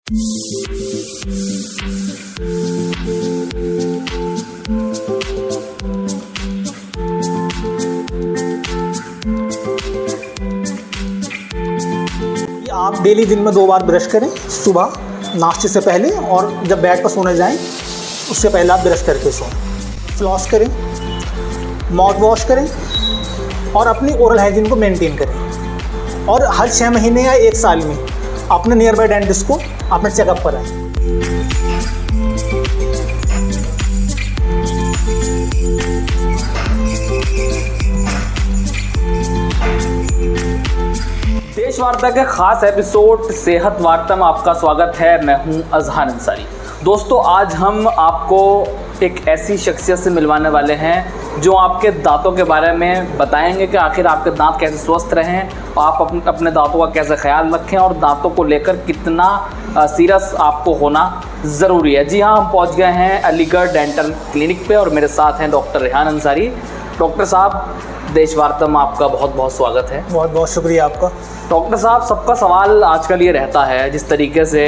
आप डेली दिन में 2 बार ब्रश करें, सुबह नाश्ते से पहले और जब बेड पर सोने जाएं उससे पहले आप ब्रश करके सोएं। फ्लॉस करें, माउथ वॉश करें और अपनी ओरल हाइजीन को मेंटेन करें। और हर 6 महीने या 1 साल में अपने नियर बाय डेंटिस्ट को अपने चेकअप कराएं। देश वार्ता के खास एपिसोड सेहत वार्ता में आपका स्वागत है। मैं हूं अजहार अंसारी। दोस्तों, आज हम आपको एक ऐसी शख्सियत से मिलवाने वाले हैं जो आपके दांतों के बारे में बताएंगे कि आखिर आपके दांत कैसे स्वस्थ रहें, आप अपने दांतों का कैसे ख्याल रखें और दांतों को लेकर कितना सीरियस आपको होना ज़रूरी है। जी हाँ, हम पहुंच गए हैं अलीगढ़ डेंटल क्लिनिक पे और मेरे साथ हैं डॉक्टर रेहान अंसारी। डॉक्टर साहब, देश वार्ता में आपका बहुत बहुत स्वागत है। बहुत बहुत शुक्रिया आपका। डॉक्टर साहब, सबका सवाल आजकल ये रहता है जिस तरीके से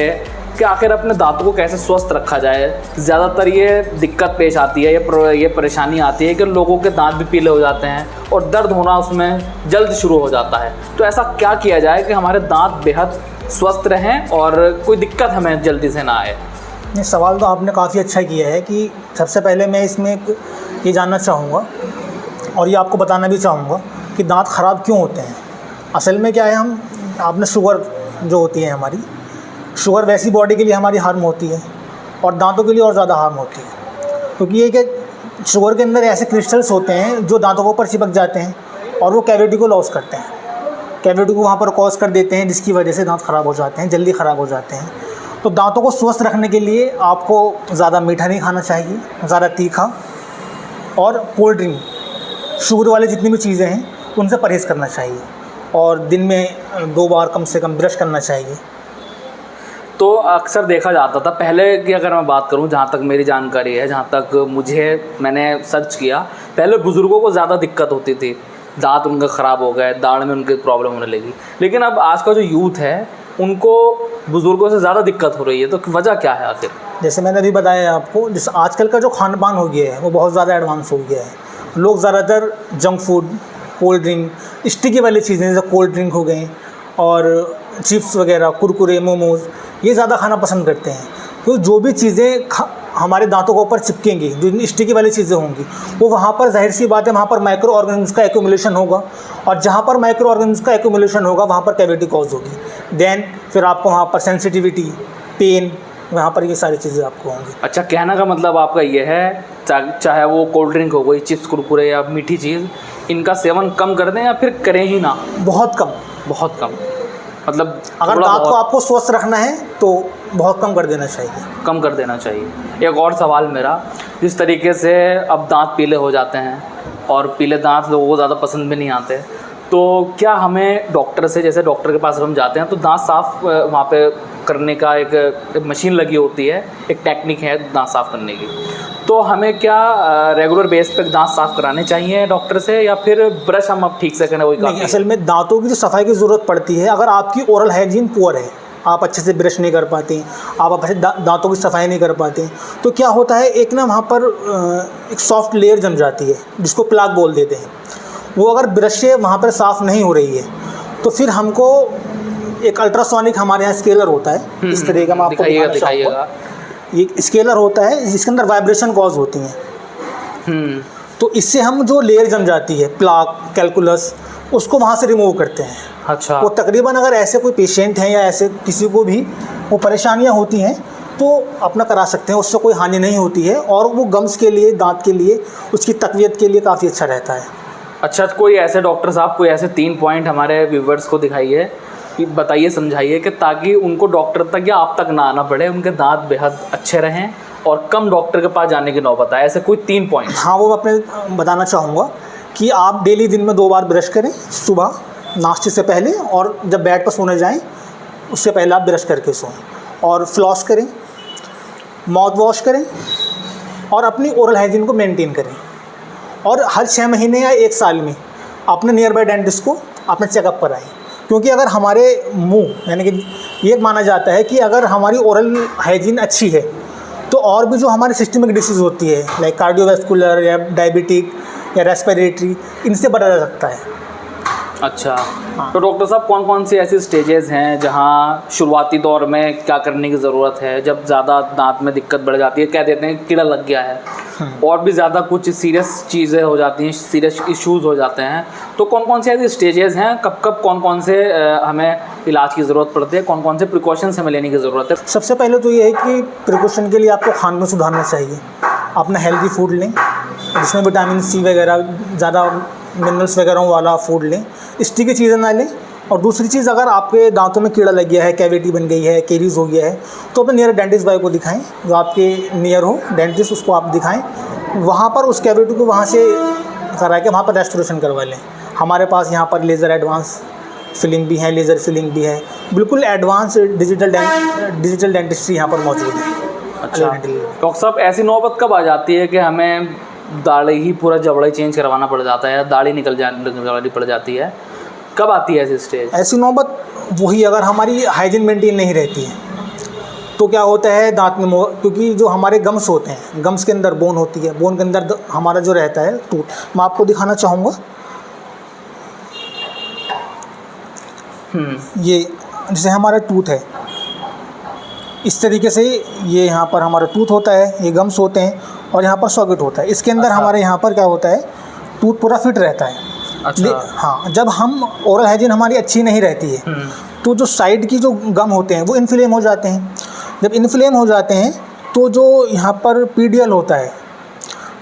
कि आखिर अपने दांतों को कैसे स्वस्थ रखा जाए। ज़्यादातर ये दिक्कत पेश आती है, ये परेशानी आती है कि लोगों के दांत भी पीले हो जाते हैं और दर्द होना उसमें जल्द शुरू हो जाता है। तो ऐसा क्या किया जाए कि हमारे दांत बेहद स्वस्थ रहें और कोई दिक्कत हमें जल्दी से ना आए? ये सवाल तो आपने काफ़ी अच्छा किया है कि सबसे पहले मैं इसमें ये जानना चाहूँगा और ये आपको बताना भी चाहूँगा कि दांत ख़राब क्यों होते हैं। असल में क्या है, आपने शुगर जो होती है हमारी, शुगर वैसी बॉडी के लिए हमारी हार्म होती है और दांतों के लिए और ज़्यादा हार्म होती है, क्योंकि ये कि शुगर के अंदर ऐसे क्रिस्टल्स होते हैं जो दांतों के ऊपर चिपक जाते हैं और वो कैविटी को लॉस करते हैं, कैविटी को वहाँ पर कॉज कर देते हैं, जिसकी वजह से दांत ख़राब हो जाते हैं, जल्दी ख़राब हो जाते हैं। तो दांतों को स्वस्थ रखने के लिए आपको ज़्यादा मीठा नहीं खाना चाहिए, ज़्यादा तीखा और कोल्ड ड्रिंक, शुगर वाली जितनी भी चीज़ें हैं उनसे परहेज़ करना चाहिए और दिन में 2 बार कम से कम ब्रश करना चाहिए। तो अक्सर देखा जाता था पहले की, अगर मैं बात करूं, जहां तक मेरी जानकारी है, जहां तक मैंने सर्च किया, पहले बुज़ुर्गों को ज़्यादा दिक्कत होती थी, दांत उनके ख़राब हो गए, दाढ़ में उनके प्रॉब्लम होने लगी। लेकिन अब आज का जो यूथ है उनको बुज़ुर्गों से ज़्यादा दिक्कत हो रही है। तो वजह क्या है आखिर? जैसे मैंने अभी बताया आपको, जैसे आजकल का जो खान पान हो गया है वो बहुत ज़्यादा एडवांस हो गया है। लोग ज़्यादातर junk food, cold drink, sticky वाली चीज़ें जैसे कोल्ड ड्रिंक हो गई और चिप्स वगैरह, कुरकुरे, मोमोज़, ये ज़्यादा खाना पसंद करते हैं। तो जो भी चीज़ें हमारे दांतों के ऊपर चिपकेंगी, जो स्टिकी वाली चीज़ें होंगी, वो वहाँ पर ज़ाहिर सी बात है वहाँ पर माइक्रो ऑर्गेनिज्म का एक्यूमुलेशन होगा और जहाँ पर माइक्रो ऑर्गेनिज्म का एक्यूमुलेशन होगा वहाँ पर कैविटी कॉज होगी। देन फिर आपको वहाँ पर सेंसिटिविटी, पेन, वहाँ पर ये सारी चीज़ें आपको होंगी। अच्छा, कहने का मतलब आपका ये है चाहे वो कोल्ड ड्रिंक हो गई, चिप्स, कुरकुरे या मीठी चीज़, इनका सेवन कम कर दें या फिर करें ही ना? बहुत कम। बहुत कम मतलब अगर दांत को आपको स्वस्थ रखना है तो बहुत कम कर देना चाहिए। कम कर देना चाहिए। एक और सवाल मेरा, जिस तरीके से अब दांत पीले हो जाते हैं और पीले दांत लोगों को ज़्यादा पसंद भी नहीं आते, तो क्या हमें डॉक्टर से, जैसे डॉक्टर के पास हम जाते हैं तो दांत साफ़ वहाँ पे करने का एक मशीन लगी होती है, एक टेक्निक है दांत साफ़ करने की, तो हमें क्या रेगुलर बेस पे दांत साफ़ कराने चाहिए डॉक्टर से या फिर ब्रश हम अब ठीक से करें वही काफ़ी? नहीं, असल में दांतों की जो सफाई की ज़रूरत पड़ती है, अगर आपकी ओरल हाइजीन पुअर है, आप अच्छे से ब्रश नहीं कर पाते, आप अच्छे दांतों की सफाई नहीं कर पाते, तो क्या होता है, एक ना वहाँ पर एक सॉफ्ट लेयर जम जाती है जिसको प्लाक बोल देते हैं। वो अगर ब्रश से वहाँ पर साफ़ नहीं हो रही है तो फिर हमको एक अल्ट्रासोनिक, हमारे यहाँ स्केलर होता है, इस तरीके का मैं आपको दिखाइएगा। ये स्केलर होता है जिसके अंदर वाइब्रेशन कॉज होती हैं। तो इससे हम जो लेयर जम जाती है, प्लाक, कैलकुलस, उसको वहाँ से रिमूव करते हैं। अच्छा। वो तकरीबन अगर ऐसे कोई पेशेंट हैं या ऐसे किसी को भी वो परेशानियाँ होती हैं तो अपना करा सकते हैं, उससे कोई हानि नहीं होती है और वो गम्स के लिए, दांत के लिए, उसकी तकवीत के लिए काफ़ी अच्छा रहता है। अच्छा, कोई ऐसे डॉक्टर साहब, कोई ऐसे 3 पॉइंट हमारे व्यूवर्स को दिखाइए, बताइए, समझाइए कि ताकि उनको डॉक्टर तक या आप तक ना आना पड़े, उनके दांत बेहद अच्छे रहें और कम डॉक्टर के पास जाने की नौबत आए। ऐसे कोई 3 पॉइंट? हाँ, वो मैं अपने बताना चाहूँगा कि आप डेली दिन में 2 बार ब्रश करें, सुबह नाश्ते से पहले और जब बेड पर सोने जाएं उससे पहले आप ब्रश करके सोएं। और फ्लॉस करें, माउथ वॉश करें और अपनी ओरल हाइजीन को मेंटेन करें। और हर 6 महीने या 1 साल में अपने नियर बाय डेंटिस्ट को अपना चेकअप कराएं, क्योंकि अगर हमारे मुंह यानी कि ये माना जाता है कि अगर हमारी ओरल हाइजीन अच्छी है तो और भी जो हमारी सिस्टमिक डिसीज़ होती है लाइक कार्डियोवैस्कुलर या डायबिटिक या रेस्पिरेटरी, इनसे बचा जा सकता है। अच्छा, तो डॉक्टर साहब कौन कौन सी ऐसी स्टेजेस हैं जहाँ शुरुआती दौर में क्या करने की ज़रूरत है? जब ज़्यादा दांत में दिक्कत बढ़ जाती है, कह देते हैं कीड़ा लग गया है, और भी ज़्यादा कुछ सीरियस चीज़ें हो जाती हैं, सीरियस इश्यूज़ हो जाते हैं, तो कौन कौन सी ऐसी स्टेजेस हैं, कब कब कौन कौन से हमें इलाज की ज़रूरत पड़ती है, कौन कौन से प्रिकॉशंस हमें लेने की ज़रूरत है? सबसे पहले तो ये है कि प्रिकॉशन के लिए आपको खान में सुधारना चाहिए। अपना हेल्दी फूड लें जिसमें विटामिन सी वगैरह, ज़्यादा मिनरल्स वगैरह वाला फूड लें, स्टिकी चीज़ें ना लें। और दूसरी चीज़, अगर आपके दांतों में कीड़ा लग गया है, कैविटी बन गई है, कैरीज हो गया है, तो अपने नियर डेंटिस्ट भाई को दिखाएं, जो आपके नियर हो डेंटिस्ट, उसको आप दिखाएं, वहाँ पर उस कैविटी को वहाँ से करा के वहाँ पर रेस्टोरेशन करवा लें। हमारे पास यहाँ पर लेज़र एडवांस फिलिंग भी है, लेज़र फिलिंग भी है, बिल्कुल एडवांस डिजिटल डेंटिस्ट्री यहाँ पर मौजूद है। अच्छा डॉक्टर साहब, ऐसी नौबत कब आ जाती है कि हमें दाढ़ी ही पूरा जबड़ा चेंज करवाना पड़ जाता है, दाढ़ी निकलवानी पड़ जाती है, कब आती है ऐसी स्टेज? ऐसी नौबत वही अगर हमारी हाइजीन मेंटेन नहीं रहती है तो क्या होता है दांत में, क्योंकि जो हमारे गम्स होते हैं, गम्स के अंदर बोन होती है, बोन के अंदर हमारा जो रहता है टूथ, मैं आपको दिखाना चाहूँगा। ये जैसे हमारा टूथ है, इस तरीके से ये यहाँ पर हमारा टूथ होता है, ये गम्स होते हैं और यहाँ पर सॉकेट होता है। इसके अंदर हमारे यहाँ पर क्या होता है, टूथ पूरा फिट रहता है। अच्छा। हाँ, जब हम ओरल हाइजीन हमारी अच्छी नहीं रहती है तो जो साइड की जो गम होते हैं वो इन्फ्लेम हो जाते हैं। जब इन्फ्लेम हो जाते हैं तो जो यहाँ पर पीडियल होता है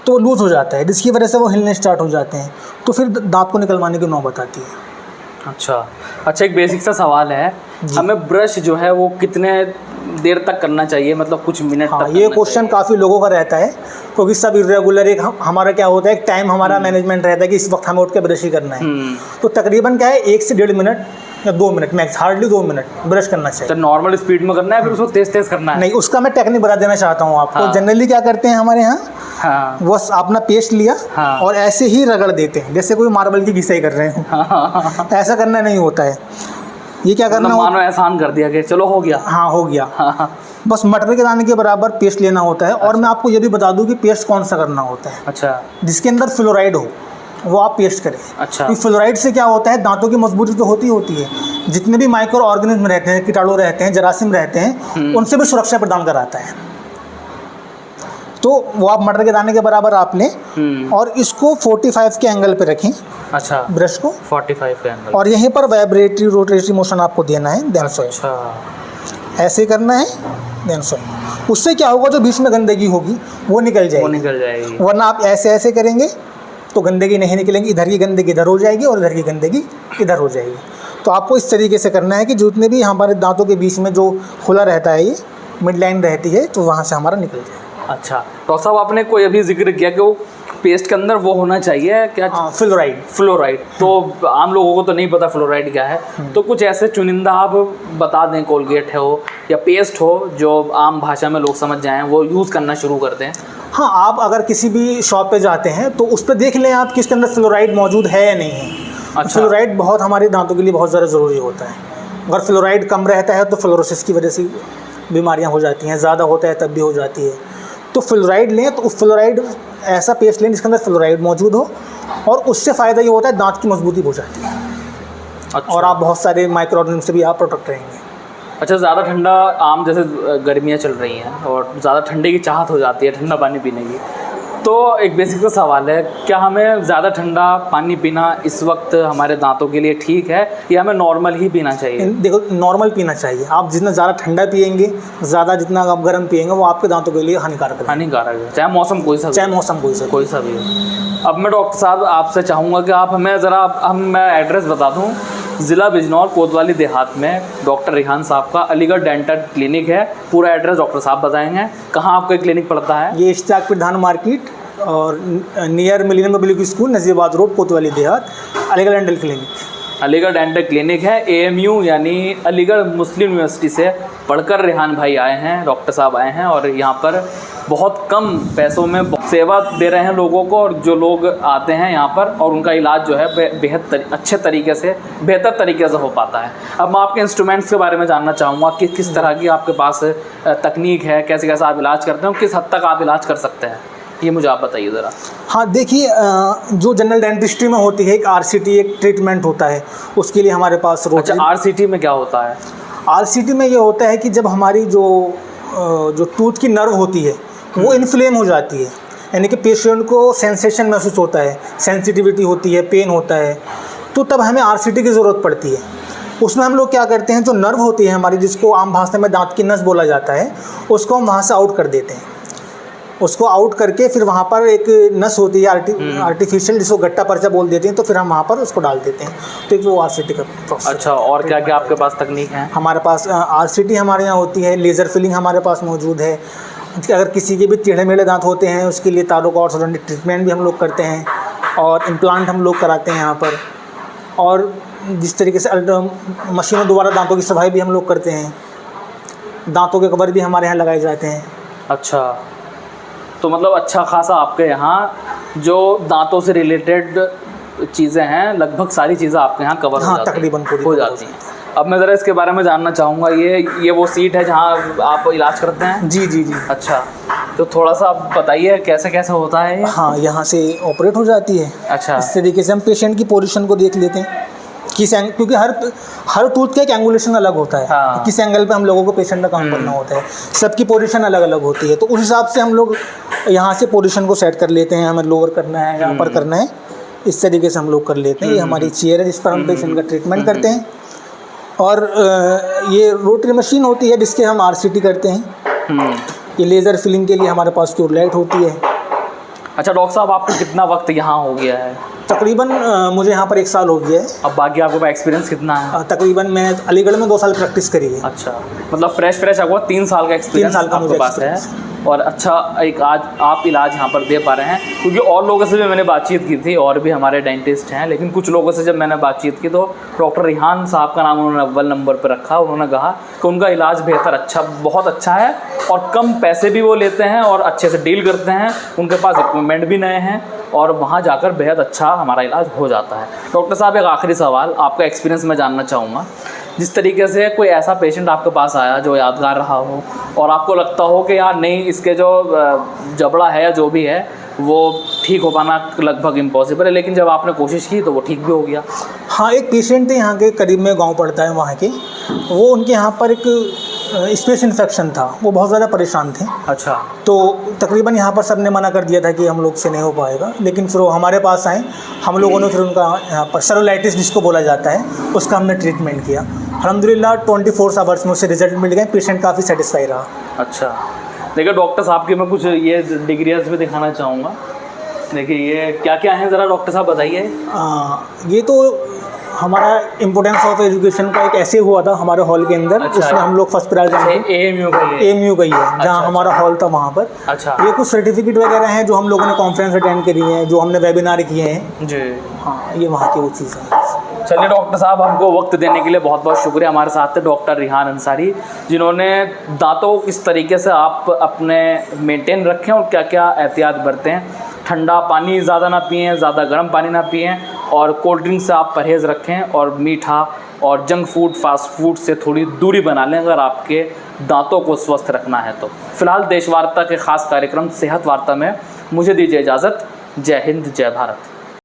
तो वो लूज़ हो जाता है, जिसकी वजह से वो हिलने स्टार्ट हो जाते हैं, तो फिर दांत को निकलवाने की नौबत आती है। अच्छा, एक बेसिक सा सवाल है, हमें ब्रश जो है वो कितने देर तक करना चाहिए, मतलब कुछ मिनट हाँ, तक? ये क्वेश्चन काफ़ी लोगों का रहता है, क्योंकि सब इरेगुलर, एक हमारा क्या होता है, एक टाइम हमारा मैनेजमेंट रहता है कि इस वक्त हमें उठ के ब्रश ही करना है। तो तकरीबन क्या है, 1 से 1.5 मिनट या 2 minute max, hardly 2 minute brush करना चाहिए। तो नॉर्मल स्पीड में करना है, फिर उसको तेज तेज करना है? नहीं, उसका मैं टेक्निक बता देना चाहता हूँ आपको। हाँ। जनरली क्या करते हैं हमारे यहाँ, हाँ। बस अपना पेस्ट लिया हाँ। और ऐसे ही रगड़ देते हैं जैसे कोई मार्बल की घिसाई कर रहे हो। हाँ। ऐसा करना नहीं होता है। ये क्या करना, मानो एहसान कर दिया कि चलो हो गया। हाँ, हो गया। हाँ। बस मटर के दाने के बराबर पेस्ट लेना होता है। और मैं आपको ये भी बता दूं कि पेस्ट कौन सा करना होता है। अच्छा। जिसके अंदर फ्लोराइड हो वो आप पेस्ट करें। अच्छा। फ्लोराइड से क्या होता है, दांतों की मजबूती तो होती है, जितने भी माइक्रो ऑर्गेनिज्म रहते हैं, कीटाणु रहते हैं, जरासीम रहते हैं, उनसे भी सुरक्षा प्रदान कराता है। तो वो आप मटर के दाने के बराबर आप लें और इसको 45 के एंगल पे रखें। अच्छा। ब्रश को 45 के एंगल, और यहीं पर वाइब्रेटरी रोटेटरी मोशन आपको देना है। देन सो ऐसे करना है, देन सो। उससे क्या होगा, जो बीच में गंदगी होगी वो निकल जाएगी। वरना आप ऐसे ऐसे करेंगे तो गंदगी नहीं निकलेंगी, इधर की गंदगी इधर हो जाएगी और इधर की गंदगी इधर हो जाएगी। तो आपको इस तरीके से करना है कि जितने भी हमारे दांतों के बीच में जो खुला रहता है, ये मिड लाइन रहती है, तो वहाँ से हमारा निकल जाए। अच्छा, डॉक्टर साहब आपने कोई अभी जिक्र किया कि वो पेस्ट के अंदर वो होना चाहिए क्या? फ्लोराइड। तो आम लोगों को तो नहीं पता फ्लोराइड क्या है, तो कुछ ऐसे चुनिंदा आप बता दें, कोलगेट है हो या पेस्ट हो जो आम भाषा में लोग समझ जाएं, वो यूज़ करना शुरू कर दें। हाँ, आप अगर किसी भी शॉप पे जाते हैं तो उस पर देख लें आप कि इसके अंदर फ्लोराइड मौजूद है या नहीं है। अच्छा। फ्लोराइड बहुत हमारे दांतों के लिए बहुत ज़्यादा ज़रूरी होता है। अगर फ्लोराइड कम रहता है तो फ्लोरोसिस की वजह से बीमारियाँ हो जाती हैं, ज़्यादा होता है तब भी हो जाती है। तो फ्लोराइड लें, तो फ्लोराइड ऐसा पेस्ट लें जिसके अंदर फ्लोराइड मौजूद हो, और उससे फ़ायदा ये होता है दांत की मजबूती हो जाती है। अच्छा। और आप बहुत सारे माइक्रो ऑर्गेनिज्म से भी आप प्रोटेक्ट रहेंगे। अच्छा, ज़्यादा ठंडा, आम जैसे गर्मियाँ चल रही हैं और ज़्यादा ठंडे की चाहत हो जाती है, ठंडा पानी पीने की, तो एक बेसिक सा सवाल है, क्या हमें ज़्यादा ठंडा पानी पीना इस वक्त हमारे दांतों के लिए ठीक है या हमें नॉर्मल ही पीना चाहिए? देखो, नॉर्मल पीना चाहिए। आप जितना ज़्यादा ठंडा पिएंगे, ज़्यादा जितना आप गर्म पिएंगे, वो आपके दांतों के लिए हानिकारक है, चाहे मौसम कोई सा भी हो। अब मैं डॉक्टर साहब आपसे चाहूँगा कि आप हमें ज़रा, मैं एड्रेस बता दूँ, ज़िला बिजनौर कोतवाली देहात में डॉक्टर रेहान साहब का अलीगढ़ डेंटल क्लिनिक है। पूरा एड्रेस डॉक्टर साहब बताएंगे। कहाँ आपका क्लिनिक पड़ता है? ये इश्तियाक प्रधान मार्केट और near millennium public school, Najibabad road, Kotwali Dehat, Aligarh dental clinic. Aligarh dental clinic है। AMU यानी अलीगढ़ मुस्लिम यूनिवर्सिटी से पढ़कर रेहान भाई आए हैं, डॉक्टर साहब आए हैं और यहाँ पर बहुत कम पैसों में सेवा दे रहे हैं लोगों को, और जो लोग आते हैं यहाँ पर और उनका इलाज जो है बेहद अच्छे तरीके से, बेहतर तरीके से हो पाता है। अब मैं आपके इंस्ट्रूमेंट्स के बारे में जानना चाहूँगा कि किस तरह की आपके पास तकनीक है, कैसे कैसे आप इलाज करते हैं और किस हद तक आप इलाज कर सकते हैं, ये मुझे आप बताइए ज़रा। हाँ देखिए, जो जनरल डेंटिस्ट्री में होती है एक RCT एक ट्रीटमेंट होता है, उसके लिए हमारे पास अच्छा, RCT में क्या होता है? RCT में ये होता है कि जब हमारी जो टूथ की नर्व होती है वो इन्फ्लेम हो जाती है, यानी कि पेशेंट को सेंसेशन महसूस होता है, सेंसिटिविटी होती है, पेन होता है, तो तब हमें RCT की ज़रूरत पड़ती है। उसमें हम लोग क्या करते हैं, जो नर्व होती है हमारी, जिसको आम भाषा में दांत की नस बोला जाता है, उसको हम वहाँ से आउट कर देते हैं। उसको आउट करके फिर वहाँ पर एक नस होती है आर्टिफिशियल, जिसको गट्टा पर्चा बोल देते हैं, तो फिर हम वहाँ पर उसको डाल देते हैं, तो एक वो RCT का प्रोसेस। अच्छा, और क्या क्या आपके पास तकनीक है? हमारे पास RCT हमारे यहाँ होती है, लेज़र फिलिंग हमारे पास मौजूद है। अगर किसी के भी टेढ़े मेढ़े दांत होते हैं उसके लिए तारों का ऑर्थोडोंटिक ट्रीटमेंट भी हम लोग करते हैं, और इम्प्लांट हम लोग कराते हैं यहाँ पर, और जिस तरीके से मशीनों द्वारा दांतों की सफाई भी हम लोग करते हैं, दांतों के कवर भी हमारे यहाँ लगाए जाते हैं। अच्छा, तो मतलब अच्छा खासा आपके यहाँ जो दांतों से रिलेटेड चीज़ें हैं, लगभग सारी चीज़ें आपके यहाँ कवर हाँ, तकरीबन हो जाती हैं। अब मैं ज़रा इसके बारे में जानना चाहूँगा, ये वो सीट है जहाँ आप इलाज करते हैं? जी जी जी। अच्छा, तो थोड़ा सा आप बताइए कैसे कैसे होता है ये? हाँ, यहाँ से ऑपरेट हो जाती है। अच्छा, इस तरीके से हम पेशेंट की पोजीशन को देख लेते हैं, किस एंगल, क्योंकि हर टूथ का एक एंगुलेशन अलग होता है। हाँ। किस एंगल पे हम लोगों को पेशेंट का काम करना होता है, सबकी पोजीशन अलग अलग होती है, तो उस हिसाब से हम लोग यहाँ से पोजीशन को सेट कर लेते हैं, हमें लोअर करना है या अपर करना है, इस तरीके से हम लोग कर लेते हैं। ये हमारी चेयर है जिस पर हम पेशेंट का ट्रीटमेंट करते हैं, और ये रोटरी मशीन होती है जिसके हम RCT करते हैं। ये लेज़र फिलिंग के लिए हमारे पास क्यूर लाइट होती है। अच्छा डॉक्टर साहब, आपको कितना वक्त यहाँ हो गया है? तकरीबन मुझे यहाँ पर 1 साल हो गया है। अब बाकी आपके पास एक्सपीरियंस कितना है? तकरीबन मैं अलीगढ़ में 2 साल प्रैक्टिस करी है। अच्छा, मतलब फ्रेश आपको 3 साल का एक्सपीरियंस 3 साल का आपके पास है, और अच्छा एक आज आप इलाज यहाँ पर दे पा रहे हैं। क्योंकि और लोगों से भी मैंने बातचीत की थी, और भी हमारे डेंटिस्ट हैं, लेकिन कुछ लोगों से जब मैंने बातचीत की तो डॉक्टर रिहान साहब का नाम उन्होंने अव्वल नंबर पर रखा। उन्होंने कहा कि उनका इलाज बेहतर, अच्छा, बहुत अच्छा है, और कम पैसे भी वो लेते हैं और अच्छे से डील करते हैं। उनके पास इक्विपमेंट भी नए हैं, और वहाँ जाकर बेहद अच्छा हमारा इलाज हो जाता है। डॉक्टर साहब, एक आखिरी सवाल, आपका एक्सपीरियंस मैं जानना चाहूँगा। जिस तरीके से कोई ऐसा पेशेंट आपके पास आया जो यादगार रहा हो, और आपको लगता हो कि यार नहीं, इसके जो जबड़ा है या जो भी है वो ठीक हो पाना लगभग इम्पॉसिबल है, लेकिन जब आपने कोशिश की तो वो ठीक भी हो गया। हाँ, एक पेशेंट थे यहाँ के करीब में, गांव पड़ता है वहाँ के, वो उनके यहाँ पर एक स्पेस इन्फेक्शन था, वो बहुत ज़्यादा परेशान थे। अच्छा, तो तकरीबन यहाँ पर सब ने मना कर दिया था कि हम लोग से नहीं हो पाएगा, लेकिन फिर वो हमारे पास आए, हम लोगों ने फिर उनका यहाँ पर सेलुलाइटिस जिसको बोला जाता है, उसका हमने ट्रीटमेंट किया। अल्हम्दुलिल्लाह 24 आवर्स में उससे रिजल्ट मिल गए, पेशेंट काफ़ी सेटिस्फाई रहा। अच्छा, देखिए डॉक्टर साहब की मैं कुछ ये डिग्रीज भी दिखाना चाहूँगा। देखिए ये क्या क्या है, ज़रा डॉक्टर साहब बताइए। ये तो हमारा इम्पोर्टेंस ऑफ एजुकेशन का एक ऐसे हुआ था हमारे हॉल के अंदर। अच्छा, उसमें हम लोग फर्स्ट प्राइज आए। AMU का ही है जहाँ अच्छा, हमारा हॉल था वहाँ पर। अच्छा, ये कुछ सर्टिफिकेट वगैरह हैं जो हम लोगों ने कॉन्फ्रेंस अटेंड करी हैं, जो हमने वेबिनार किए हैं जी। हाँ, ये वहाँ की वो चीज़ है। चलिए डॉक्टर साहब, हमको वक्त देने के लिए बहुत बहुत शुक्रिया। हमारे साथ थे डॉक्टर रिहान अंसारी, जिन्होंने दांतों किस तरीके से आप अपने मेंटेन रखें और क्या क्या एहतियात बरतें। ठंडा पानी ज़्यादा ना पिएं, ज़्यादा गर्म पानी ना पिएं, और कोल्ड ड्रिंक से आप परहेज़ रखें, और मीठा और जंक फूड, फास्ट फूड से थोड़ी दूरी बना लें अगर आपके दांतों को स्वस्थ रखना है तो। फिलहाल देश वार्ता के ख़ास कार्यक्रम सेहत वार्ता में मुझे दीजिए इजाज़त। जय हिंद, जय भारत।